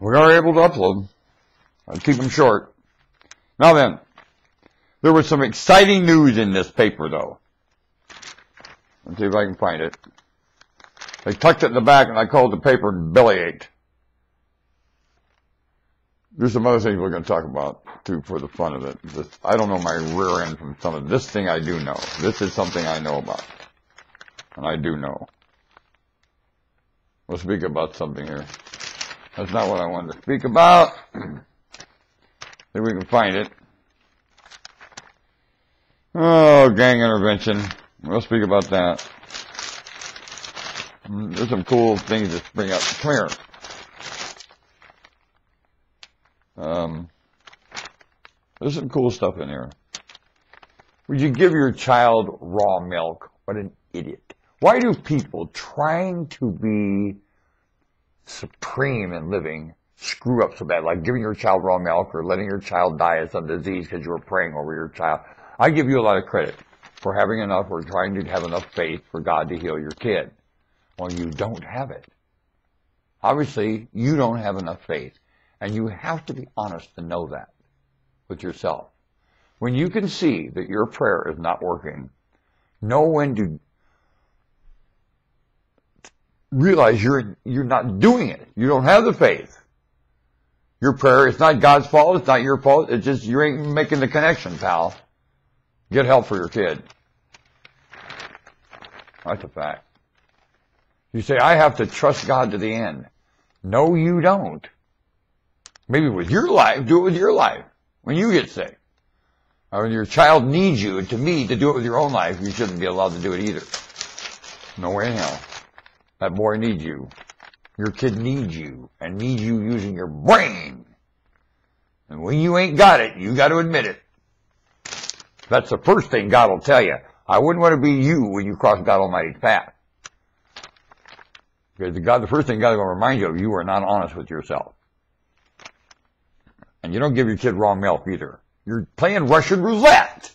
We are able to upload. I'll keep them short. Now then, there was some exciting news in this paper, though. Let's see if I can find it. They tucked it in the back, and I called the paper Bellyache. There's some other things we're going to talk about, too, for the fun of it. I don't know my rear end from some of this thing I do know. This is something I know about. And I do know. We'll speak about something here. That's not what I wanted to speak about. See if we can find it. Oh, gang intervention. We'll speak about that. There's some cool things to bring up. Come here. There's some cool stuff in here. Would you give your child raw milk? What an idiot. Why do people trying to be supreme in living screw up so bad? Like giving your child raw milk or letting your child die of some disease because you were praying over your child. I give you a lot of credit for having enough or trying to have enough faith for God to heal your kid. Well, you don't have it. Obviously, you don't have enough faith. And you have to be honest to know that with yourself. When you can see that your prayer is not working, know when to realize you're not doing it. You don't have the faith. Your prayer, it's not God's fault. It's not your fault. It's just you ain't making the connection, pal. Get help for your kid. That's a fact. You say, I have to trust God to the end. No, you don't. Maybe with your life, do it with your life. When you get sick. Or when your child needs you, and to me, to do it with your own life, you shouldn't be allowed to do it either. No way in hell. That boy needs you. Your kid needs you, and needs you using your brain. And when you ain't got it, you got to admit it. That's the first thing God will tell you. I wouldn't want to be you when you cross God Almighty's path. Because the first thing God is going to remind you of, you are not honest with yourself. And you don't give your kid raw milk either. You're playing Russian roulette.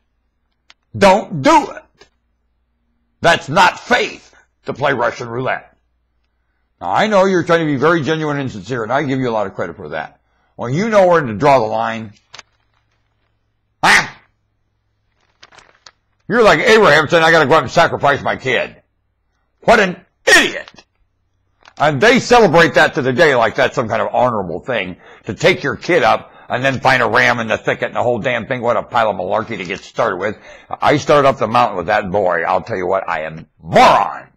Don't do it. That's not faith to play Russian roulette. Now, I know you're trying to be very genuine and sincere, and I give you a lot of credit for that. Well, you know where to draw the line. Ah! You're like Abraham saying, I got to go out and sacrifice my kid. What an idiot. And they celebrate that to the day like that's some kind of honorable thing, to take your kid up and then find a ram in the thicket and the whole damn thing. What a pile of malarkey to get started with. I started up the mountain with that boy. I'll tell you what, I am moron.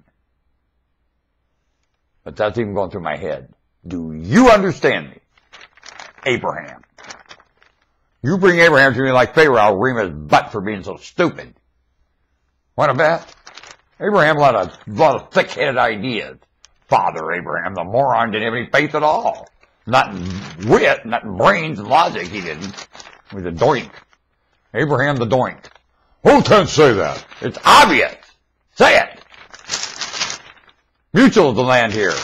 But that's even going through my head. Do you understand me? Abraham. You bring Abraham to me like Pharaoh, I'll ream his butt for being so stupid. Want to bet? Abraham had a lot of thick-headed ideas. Father Abraham, the moron, didn't have any faith at all. Not in wit, not in brains and logic, he didn't. He was a doink. Abraham the doink. Who can say that? It's obvious. Say it. Mutual is the land here.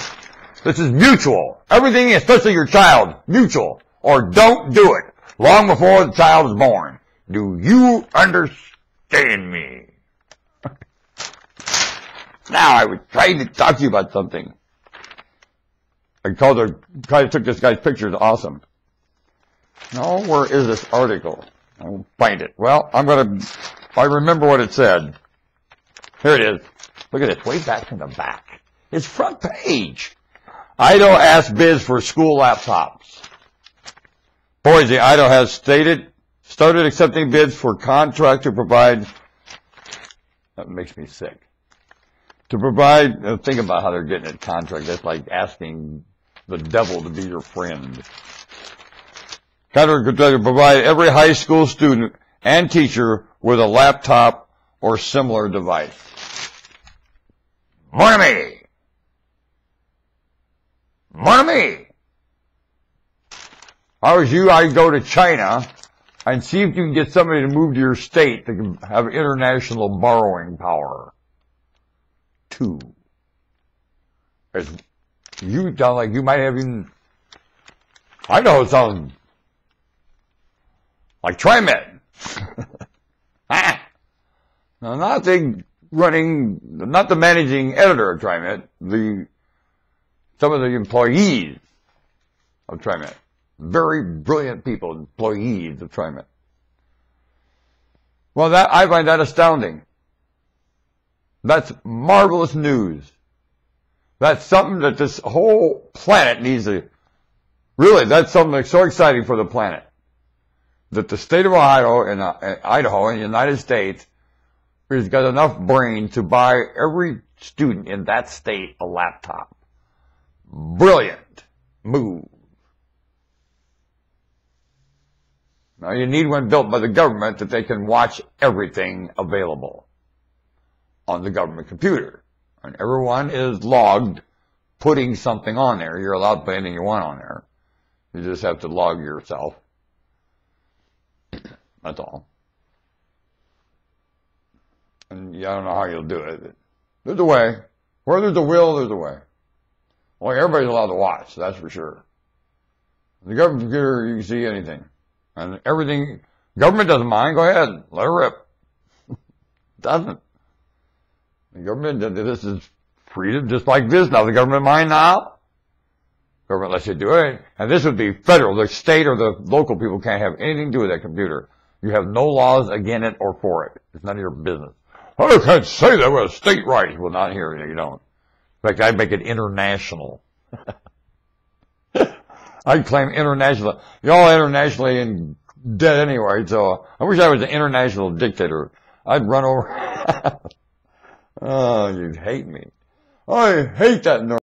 This is mutual. Everything, especially your child, mutual. Or don't do it. Long before the child is born. Do you understand me? Now, I was trying to talk to you about something. I took this guy's picture. It's awesome. No, where is this article? I'll find it. Well, if I remember what it said. Here it is. Look at this, way back in the back. It's front page. Idaho asks bids for school laptops. Boise, Idaho has started accepting bids for contract to provide, that makes me sick. To provide, think about how they're getting a contract. That's like asking the devil to be your friend. Contract to provide every high school student and teacher with a laptop or similar device. More to me. More to me. If I was you, I'd go to China and see if you can get somebody to move to your state that can have international borrowing power. Two. As you sound like you might have even, I know it sounds like TriMet. Now, not the managing editor of TriMet, some of the employees. of TriMet. Very brilliant people, employees of TriMet. Well, I find that astounding. That's marvelous news. That's something that this whole planet needs to, really, that's something that's so exciting for the planet. That the state of Idaho in the United States has got enough brain to buy every student in that state a laptop. Brilliant move. Now you need one built by the government that they can watch everything available on the government computer. And everyone is logged putting something on there. You're allowed to put anything you want on there. You just have to log yourself. That's all. And I don't know how you'll do it. There's a way. Where there's a will, there's a way. Well, everybody's allowed to watch, that's for sure. The government computer, you can see anything. And everything, government doesn't mind, go ahead, let her rip. Doesn't. The government, this is freedom, just like this. Now the government mind now? Government lets you do it. And this would be federal. The state or the local people can't have anything to do with that computer. You have no laws against it or for it. It's none of your business. Oh, you can't say that with state rights. Well, not here, you don't. In fact, I'd make it international. I'd claim international. You're all internationally and dead anyway, so I wish I was an international dictator. I'd run over. Oh, you'd hate me. I hate that